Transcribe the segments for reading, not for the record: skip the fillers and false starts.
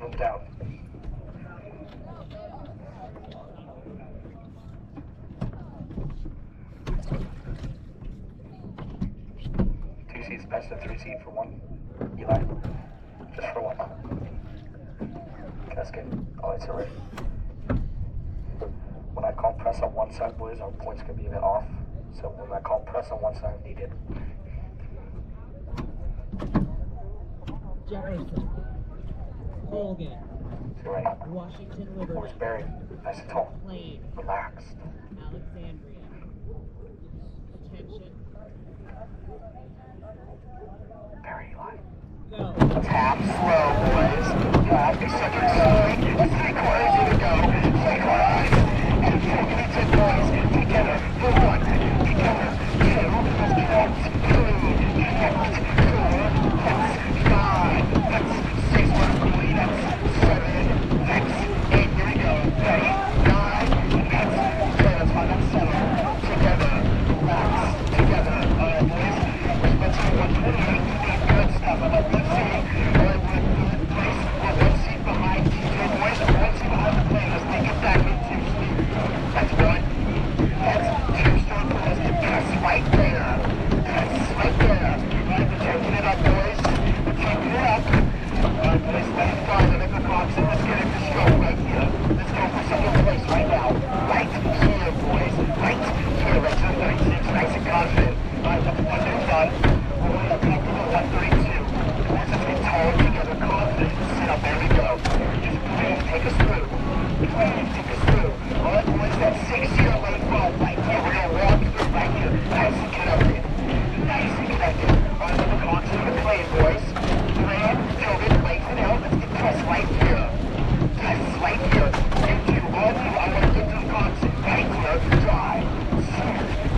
Move down. Two seats best of 3 seat for one. Eli. Just for one. Cascade. All lights are ready. When I call press on one side, boys, our points could be a bit off. So when I call press on one side, needed. Jefferson. Colgan. Right. Washington Liberty. Boys buried. Nice and tall. McLean. Relaxed. Alexandria. Attention. Very Eli. Go. Tap slow, boys. Tap second slowly. It's 3 quarters to go. 3 quarters. And 4 minutes in, boys. Together for 1. Together. 2. Connect. 3. Connect. 4. That's 5. That's 6. That's 7. That's 8. Here we go. Ready? 9. That's 10. That's 5. That's 7. Together. Relax. Together. Alright, boys. Let's go 128. Good stuff. Let's see. Alright, one seat behind TJ, boys. One seat behind the plane. Let's take it back in 2 speed. That's 1. That's 2 strong boys. Press right there. Press right there. Alright, we're taking it up, boys. We're taking it up. Alright, boys, let it fly. Let it go box. Let's get into stroke right here. Let's go for second place right now. Right here, boys. Right here. Right to the 36. Nice and confident. Alright, that's 1 minute done. We're going to come to the 132. Boys, let's get tall together, confident. Sit up. There we go. Just please take us through. Please take us through. Alright, boys, that 6-year lane roll right here. We're going to walk through right here. Nice and connected. Nice and connected. Alright, let's go on to the plane, boys. Grab, tilt it, lengthen out. Let's get press right here. Press right here. You two, all of you, I want to get to the constant. Right here. Drive.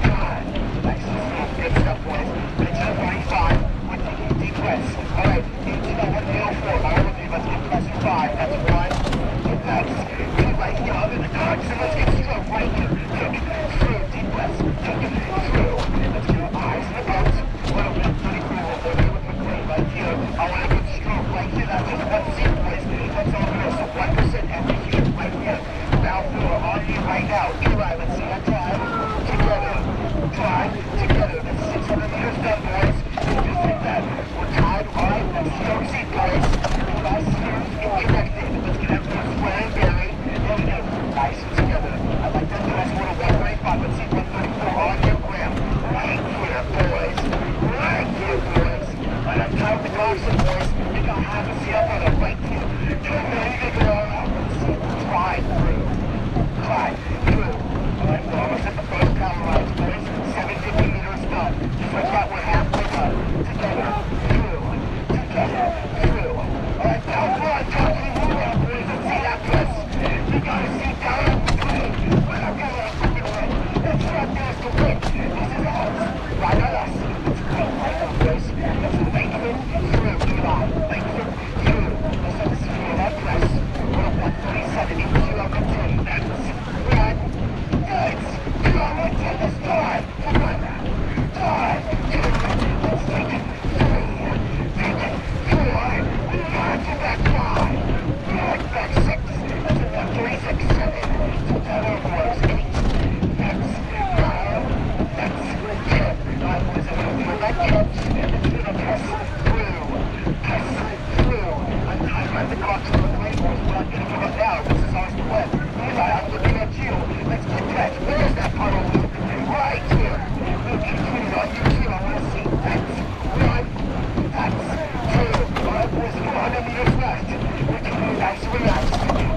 Drive. Nice and smooth. Good stuff, boys. Pitch to 35. We're taking a deep breaths. Alright, into that 104. All of you, let's get press 5. That's 1. That's 2 right here. Under the constant. Let's get stroke right here. Take it through. Deep breaths. Take it through. Let's get our eyes in the boat. A little bit pretty cool. We're here with McLean right here. I want to get stroke right here. That's just 1 seat, boys. That's all here. So 1% every here. Right here. Now through. On you right now. Eli, let's see that drive. Together. Drive. Together. That's 600 meters done, boys. Just like that. We're tied. Alright. That's stroke seat, boys. Last year's connected. Let's get everyone square and buried. There we go. Nice and together. I like that dress. We're at 135. Let's see 134 on your gram. Right here, boys. Right here, boys. Alright, I'm counting the constant, boys. You got half a seat up on it right here. There you go. Let's see. Drive through. Drive through. Alright, we're almost at the first power lines, boys. 750 meters done. Just like that, we're halfway done. Together. Through. Together. Through. Alright, now we're on top of the world, boys. Let's see that press. You gotta see down in between. We're not gonna let it win. Let's not dance to win. This is ours. Right on us. Let's go. Right on, boys. Let's lengthen through. Eli. Lengthen through. Let's have to see that press. We're at 137. Into our routine. That's 1. That's 2 on 110. Let's drive. Come on now. Drive. 2. Let's take it. 3. Take it. 4. We got to back 5. Back 6. That's a 136. 7. Together, boys. 8. That's 9. That's 10. 9, boys. I'm going to feel that catch. And it's going to press through. Press through. I'm the clock to the plane, boys. We're not going to give up now. This is ours to win. Eli, I'm looking at you. Let's get that. Where's that puddle, Luke? Right here. Luke, you put it on your cue. I want to see. That's 1. That's 2. Alright, boys. 400 meters left. We're taking a nice relax.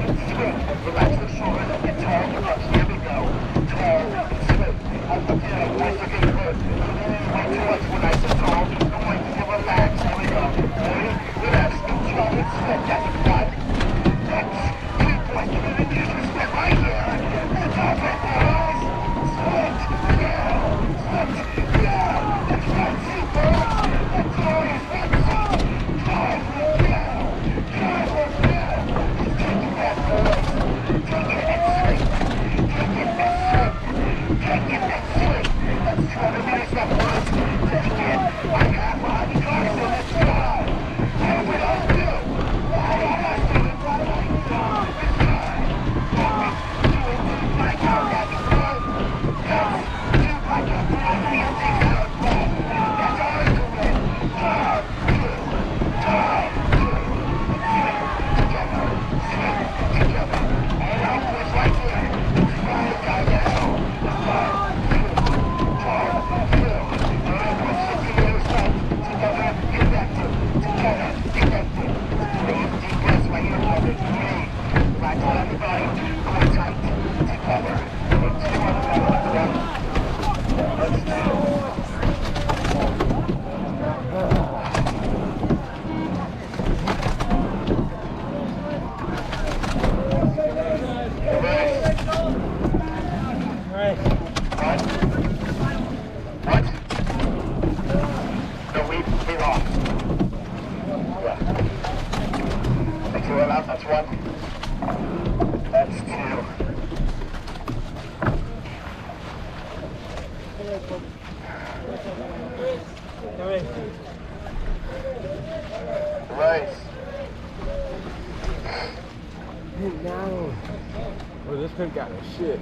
It's swim. Relax the shoulder. Let's get tall. Here we go. Tall. Swim. I'm looking at it. Boys, looking good. You're leaning way too much. We're nice and tall. I want you to relax. Here we go. Ready? Relax. Control it. Swim. That's 1. That's 2. Boys, give me the disrespect right here. That's all right, boys. Swim. Yeah. Swim. Yeah. That's 1 seat, boys. That's all your swim seat. Drive. Yeah. Drive. Yeah. Just take it back, boys. Take it and swing. Take it and swing. Take it and swing. That's 200 meters left, boys. Take it. I have 100 cars, so let's drive. And we don't do. Right on us. one out, that's one. That's two. Rice. No. Well, this pimp got a shit.